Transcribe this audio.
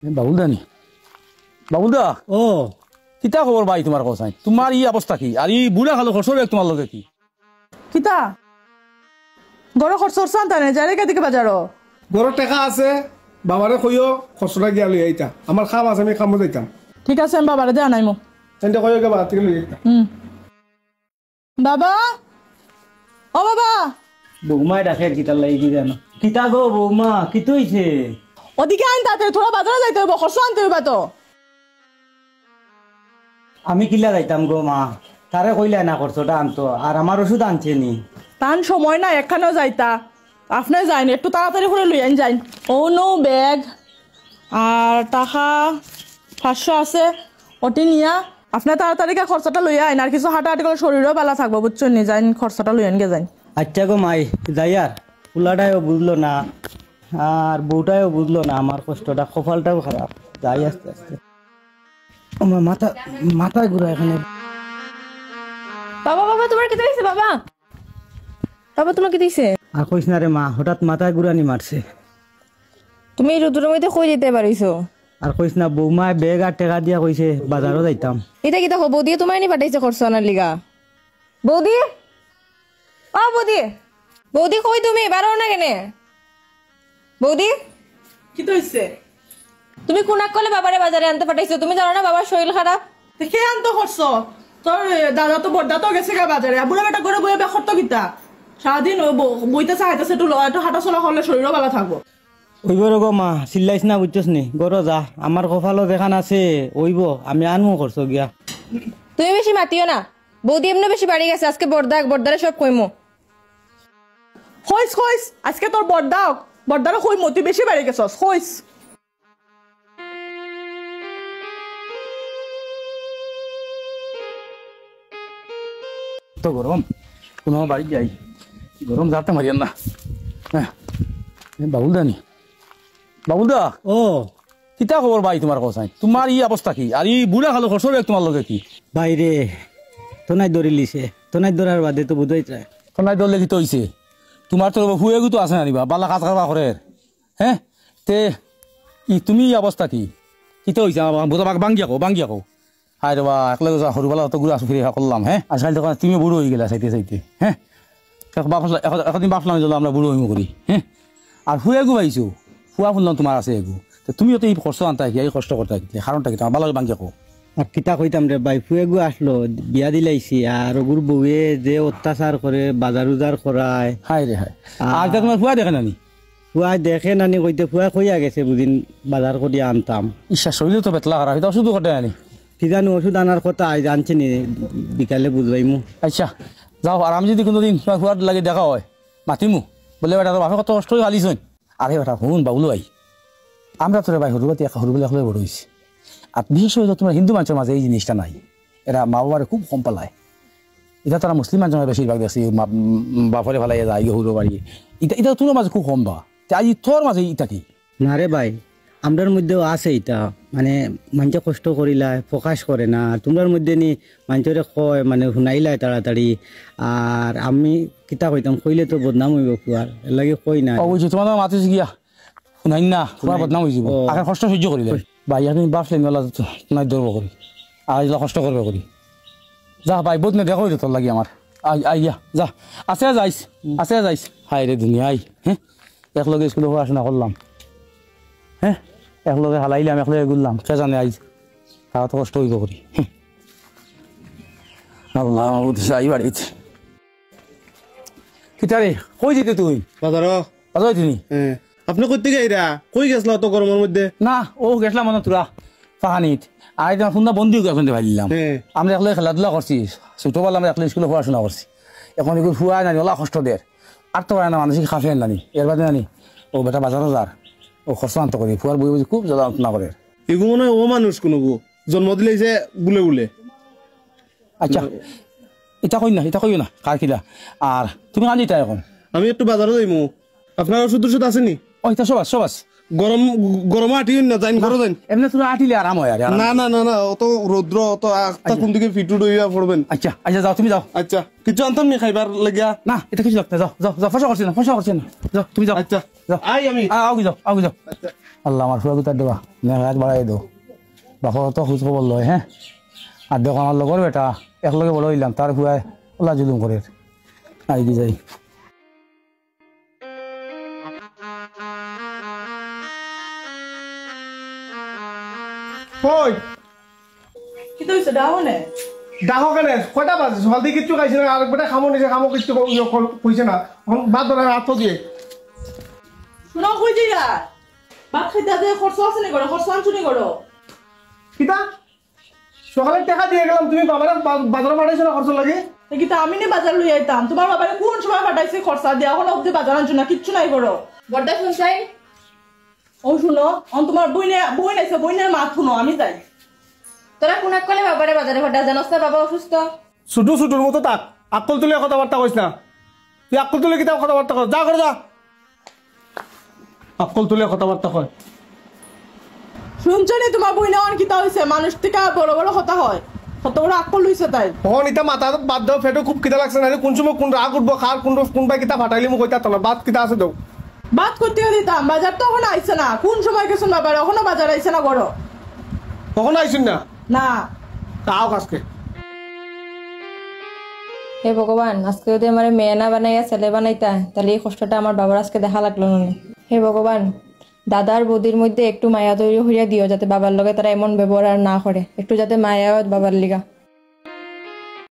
বাবুলদানি বাবুলদা ও কিতা খবর ভাই তোমার কোসাই তোমার ই অবস্থা কি আর ই বুড়া খালো খরচ তোমার লগে কি কিতা গড় খরচ আনতা নে যারে কেদিকে বাজারো গরর টাকা আছে বাবারে কইও খসড়া গিয়া লই আইতা আমার খাম আছে আমি খামো যাইতাম ঠিক আছে আমি বাবারে দেয়া নাইমো এন্ড কইও গে বাবা থেকে লই আইতা বাবা ও বাবা বৌমায় ডাকে কিতার লাগি কি জানো কিতা গো বৌমা কি হইছে ওদিকে আইন তাতে থোড়া বাজারে যাইতে হইব খরচ আনতে হইবা তো আমি কিলা যাইতাম গো মা তারে কইলা না খরচটা আনতো আর আমার ওষুধ আনছে নি তান সময় না একখানেও যাইতা আপনি যাইন একটু তাড়াতাড়ি করে লই আইন যাইন ও নো ব্যাগ আর টাকা 500 আছে ওটি নিয়া আপনার তাড়াতাড়ি খরচাটা লই আইন আর কিছু হাঁটাহাঁটি করে শরীরও ভালো থাকবো বুঝছেন নি যাইন খরচাটা লই আইন গে যাইন আচ্ছা গো মাই যাই আর পোলাটাও বুঝলো না আর বউটাও বুঝলো না আমার কষ্টটা কপালটাও খারাপ যাই আস্তে আস্তে আমার মাথায় ঘুরা এখানে বাবা বাবা তোমার কি হইছে বাবা বাবা তোমার কি হইছে আর কইস না রে মা হঠাৎ মাথায় ঘুরানি মারছে তুমি এই রোদের মধ্যে কই যেতে পারিছো আর কইস না বৌমায় বেগ আর টাকা দিয়া কইছে বাজারও যাইতাম এটা কি দেখো বৌদি তোমার নি পাঠাইছে খরচ আনার লিগা বৌদি ও বৌদি বৌদি কই তুমি বারো না কেনে বৌদি কি তো হইছে তুমি কোনাক কলে বাবারে বাজারে আনতে পাঠাইছো তুমি জানো না বাবার শরীর খারাপ দেখে আনতো খরচ তোর দাদা তো বড়দা তো গেছে গা বাজারে বুড়া বেটা করে বইয়ে বেখর তো কিতা সারাদিন বইতে চাইতেছে একটু হাঁটা চলা করলে শরীরও ভালো থাকবো ওইব গো মা চিল্লাইছ না বুঝছস নি গরো যা আমার কপালও দেখান আছে ওইব আমি আনমু করছো গিয়া তুমি বেশি মাতিও না বৌদি এমনি বেশি বাড়ি গেছে আজকে বড়দারে সব কইমু হইস হইস আজকে তোর বড়দারও কই মতি বেশি বাড়ি গেছস হইস তো গরম কোনো বাড়ি যাই গরম যাতে মারিয়ান না হ্যাঁ বাবুলদানি বাবুলদা ও কিতা খবর ভাই তোমার কোসাই তোমার ই অবস্থা কি আর ই বুড়া খালো খরচ তোমার লগে কি বাইরে তোনাই দৌড়ি লিছে তোনাই দৌড়ার বাদে তো বুঝাই যায় তোনাই দৌড়লে কি তো হইছে তোমার তো হুয়ে তো আছে নানিবা বালা কাজ কারবা করে হ্যাঁ তে ই তুমি ই অবস্থা কি তো হইছে বোঝা বাঙ্গিয়া কো হাই রে বা একলা সরুবেলা তো ঘুরে আসু ফিরে করলাম হ্যাঁ আজকাল তখন তুমি বুড়ো হয়ে গেলা চাইতে হ্যাঁ এখন বাপলাম আমরা বুড়ো হইমু করি হ্যাঁ আর হুয়ে পাইছো ফুয়া শুনলাম তোমার আছে এগু তুমিও তো এই কষ্ট আনতা কি এই কষ্ট করতে কারণটা কি তোমার ভালো বাঙ্গিয়া কো আর কিতা কইতাম রে ভাই ফুয়েগু আসলো বিয়া দিলাইছি আর ওগুর বউয়ে যে অত্যাচার করে বাজার উজার করায় হাই রে হাই আর তোমার ফুয়া দেখে নানি ফুয়াই দেখে নানি কইতে ফুয়া কইয়া গেছে বুদিন বাজার করিয়া আনতাম ইচ্ছা শরীরে তো বেতলা খারাপ এটা ওষুধ করতে আনি কি জানি ওষুধ আনার কথা আজ আনছে নি বিকালে বুঝবাইমু আচ্ছা যাও আর আমি যদি কোনোদিন তোমার ফুয়ার লাগে দেখা হয় মাতিমু বলে বেটা তো বাপে কত কষ্ট হালিছই আরে বেটা শুন বাবুলো ভাই আমরা তোর ভাই হরুবাতি হরুবলে হলে বড় হয়েছি আর বিশেষ করে তোমার হিন্দু মানুষের মাঝে এই জিনিসটা নাই এরা মা বাবারে খুব কম পালায় এটা তারা মুসলিম মানুষের বেশিরভাগ দেখছি বাপরে ফেলাই যায় হরু বাড়ি এটা তোর মাঝে খুব কম বা আজ তোর মাঝে ইটা কি না রে ভাই আমরার মধ্যেও আছে এটা মানে মানুষে কষ্ট করিলায় প্রকাশ করে না তোমার মধ্যে নি মানুষরে কয় মানে শুনাইলায় তাড়াতাড়ি আর আমি কিতা কইতাম কইলে তো বদনাম হইব ফুয়ার এর লাগে কই না অবশ্যই তোমার মাতিস গিয়া শুনাই না তোমার বদনাম হয়ে যাব আগে কষ্ট সহ্য করিলে ভাই আমি বাপলে মেলা নাই দৌড়ব করি আর এগুলো কষ্ট করবে করি যা ভাই বোধ নে দেখো তোর লাগি আমার আইয়া যা আছে যাইস হাই রে দুনিয়া আই হ্যাঁ একলগে স্কুলে পড়াশোনা করলাম হ্যাঁ একলগে হালাইলাম একলগে ঘুরলাম কে জানে আইজ তারা তো কষ্ট হইব করি আল্লাহ আই বাড়িতে কিতারে কই যেতে তুই বাজার বাজার তিনি আপনি কইতে গাইরা কই গেছলা তো গরমের মধ্যে না ও গেছিলাম মানে তোরা পাহানিত আর একদম সুন্দর বন্ধু এখন ভাবলাম আমরা একলাই খেলাধুলা করছি ছোটবেলা আমরা একলাই স্কুলে পড়াশোনা করছি এখন এগুলো ফুয়া নানি ওলা কষ্ট দের আর তো পারে না মানসিক খাফে নানি এর বাদে নানি ও বেটা বাজারও যার ও খরচ আনতে করি ফুয়ার বই বুঝি খুব যত্ন করে এগু মনে হয় ও মানুষ কোনো জন্ম দিলেছে বুলে বুলে আচ্ছা এটা কই না কার কিলা আর তুমি কান দিতা এখন আমি একটু বাজারে যাইমু আপনার ওষুধ আসেনি ও এটা সবাস গরমে আটিও না যাইন ঘরে যাইন এমনি তুমি আটিলে আরাম হয় আর না অত রৌদ্র অত আখটা কোন দিকে ফিটু ডইয়া পড়বেন আচ্ছা যাও তুমি যাও আচ্ছা কিছু আনতাম নি খাইবার লাগিয়া না এটা কিছু লাগতে যাও ফসা করছি না যাও তুমি যাও আচ্ছা যাও আই আমি আগে যাও আচ্ছা আল্লাহ আমার ফুয়া গুতার দেবা নেহাত বাড়াই দেও বাপর তো খোঁজ খবর লয় হ্যাঁ আর দেখো আমার লগর বেটা একলগে বড় হইলাম তার ফুয়ায় ওলা জুলুম করে আই কি যাই কই কি তো হইছে ডাউনে ডাকো কেনে কয়টা বাজে সকাল থেকে কিচ্ছু খাইছে না আর বেটা খামো নিজে খামো কিচ্ছু কইছে না এখন বাদ ধরে হাত দিয়ে শুনো কই দিয়া ভাত খাইতে যে খরচ আছে নি করো খরচ আনছো নি করো কিতা সকালে টাকা দিয়ে গেলাম তুমি বাবার বাজারে পাঠাইছো না খরচ লাগে কিন্তু আমি নি বাজার লই আইতাম তোমার বাবারে কোন সময় পাঠাইছে খরচা দেওয়া হলো অব্দি বাজার আনছো না কিচ্ছু নাই করো বড়দা শুনছাই ও শুনো তোমার বই নাইছে বইনের মা শুনো আমি যাই তোরা কোনাক কলে বাবারে বাজারে ফাটা জানোস না বাবা অসুস্থ ছুটু ছুটুর মতো তাক আকল তুলে কথাবার্তা কইস না তুই আকল তুলে কিতাব কথাবার্তা কর যা করে যা আকল তুলে কথাবার্তা কয় শুনছো নি তোমার বই নেওয়ার কিতা হয়েছে মানুষ থেকে বড় বড় কথা হয় কত বড় আকল লইছে তাই তখন ইতা মাথা বাদ দাও ফেটো খুব কিতা লাগছে না কোন সময় কোন রাগ উঠবো খার কোনবাই কিতা ফাটাইলি মোক কইতা না বাদ কিতা আছে দাও বাদ করতে দিতাম বাজার তো এখন আইছে না কোন সময় গেছেন বাবার এখনো বাজার আইছে না বড় তখন আইসুন না না তাও আজকে হে ভগবান আজকে যদি আমার মেয়ে না বানাইয়া ছেলে বানাইতা তাহলে এই কষ্টটা আমার বাবার আজকে দেখা লাগলো না হে ভগবান দাদার বৌদির মধ্যে একটু মায়া তৈরি হইয়া দিও যাতে বাবার লগে তারা এমন ব্যবহার আর না করে একটু যাতে মায়া বাবার লিগা